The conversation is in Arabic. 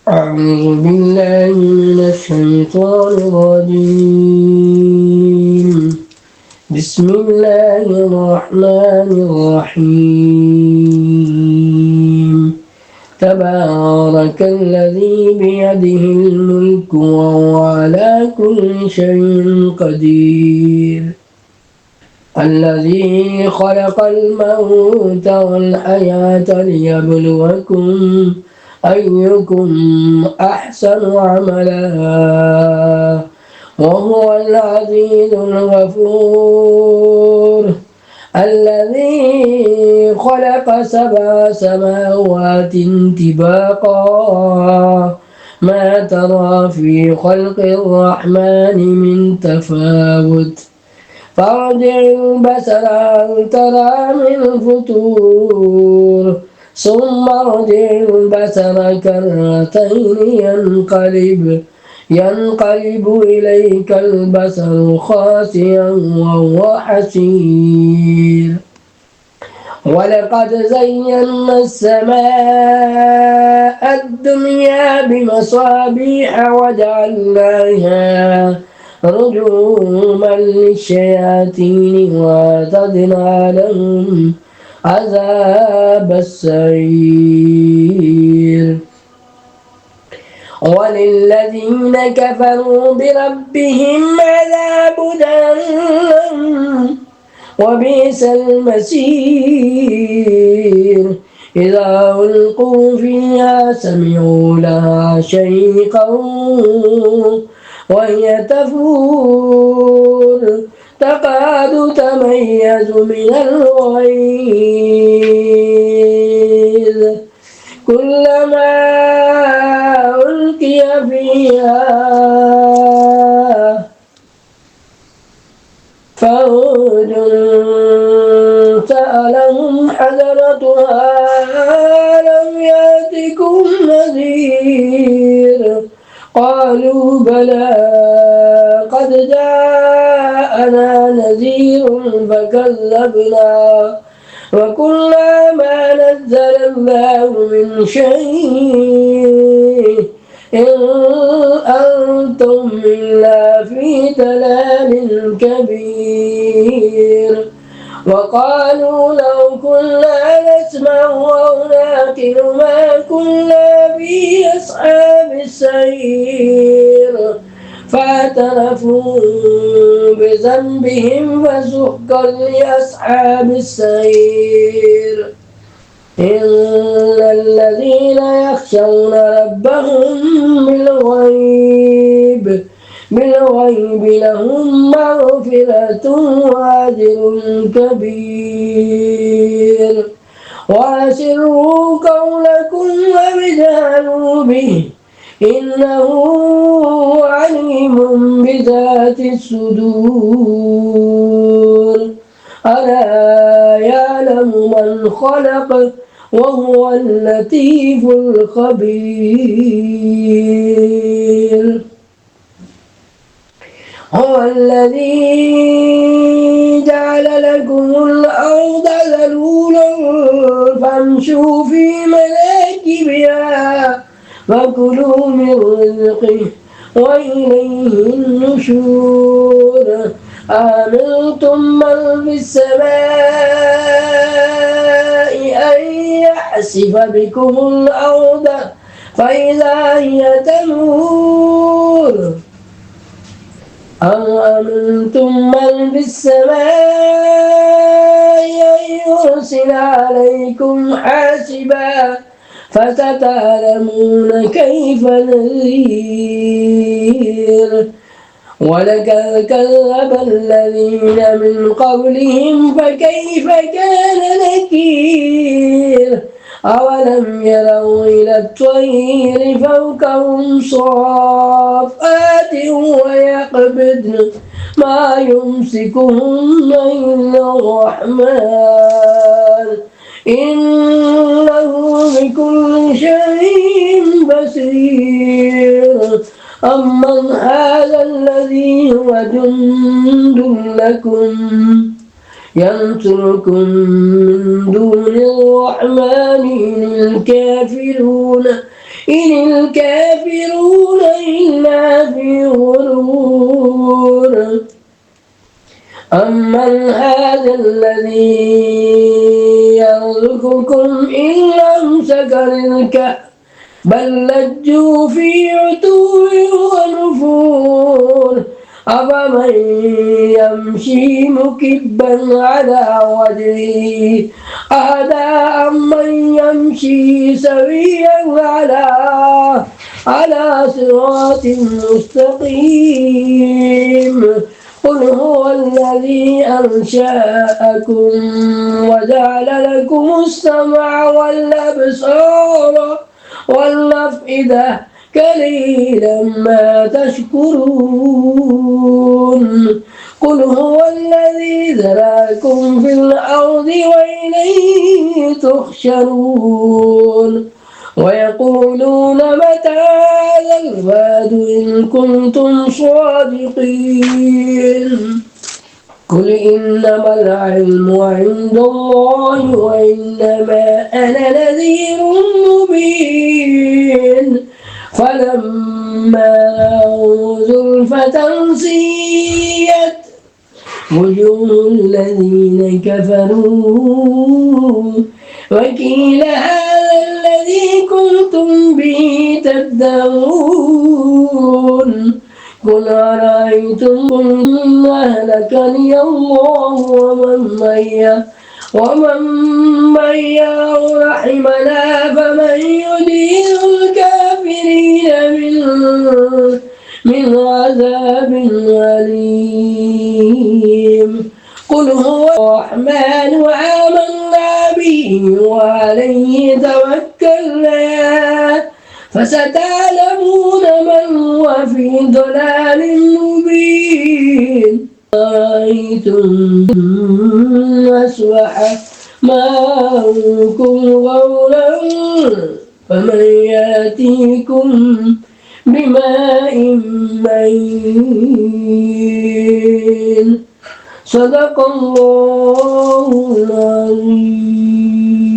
أعوذ بالله من الشيطان الرجيم. بسم الله الرحمن الرحيم. تبارك الذي بيده الملك وهو على كل شيء قدير. الذي خلق الموت والحياة ليبلوكم أيكم أحسن عملا وهو العزيز الغفور. الذي خلق 7 سماوات طباقا ما ترى في خلق الرحمن من تفاوت فارجع البصر هل ترى من فطور ثم ارجع البصر كرتين ينقلب إليك البصر خاسئا وهو حسير. ولقد زينا السماء الدنيا بمصابيح وجعلناها رجوما للشياطين وأعتدنا لهم عذاب السعير. وللذين كفروا بربهم عذاب جهنم وبئس المصير. إذا ألقوا فيها سمعوا لها شيقا وهي تفور تكاد تميز من الغيظ كلما ألقي فيها فوج سألهم حضرتها ألم يأتكم نذير قالوا بلى قد جاءنا نذير فكذبنا وقلنا ما نزل الله من شيء إن أنتم إلا في ضلال كبير. وقالوا لو كنا نسمع أو نعقل ما كنا في أصحاب السعير فاعترفوا بذنبهم فسحقا لأصحاب السعير. إن الذين يخشون ربهم بالغيب لهم مغفرة وأجر كبير. وأسروا قولكم واجهروا به إنه عليم بذات الصدور. ألا يعلم من خلق وهو اللطيف الخبير. هو الذي جعل لكم الأرض ذلولا فامشوا في مناكبها وكلوا من رزقه وإليه النشور. آمنتم من في السماء أن يحسف بكم الأرض فإذا هي تمور أم أمنتم من في السماء أن يرسل عليكم حاسبا فستعلمون كيف نذير. ولقد كذب الذين من قبلهم فكيف كان نكير. أولم يروا إلى الطير فوقهم صافات ويقبضن ما يمسكهن إلا الرحمن إنه بكل شيء بصير. أمن هذا الذي هو جند لكم ينصركم من دون الرحمن إن الكافرون إن الكافرون إلا في غرور أمن هذا الذي يرزقكم إن أمسك رزقه بل لجوا في عتو ونفور أفمن يمشي مكبا على وجهه أهدى أمن يمشي سويا على صراط مستقيم قل هو الذي أنشأكم وجعل لكم السمع والأبصار والأفئدة قليلا ما تشكرون قل هو الذي ذراكم في الأرض وإليه تحشرون ويقولون متى هذا الوعد إن كنتم صادقين قل إنما العلم عند الله وإنما أنا نذير مبين فلما رأوا زلفة سيئت وجوه الذين كفروا وقيل هذا الذي كنتم به تدعون قل أرأيتم إن أهلكني الله ومن معي أو رحمنا فمن يجير الكافرين من عذاب أليم قل هو الرحمن آمنا به وعليه توكلنا فستعلمون من هو في ضلال مبين رأيتم أصبح ماؤكم غورا فمن يأتيكم بماء معين صدق الله العظيم.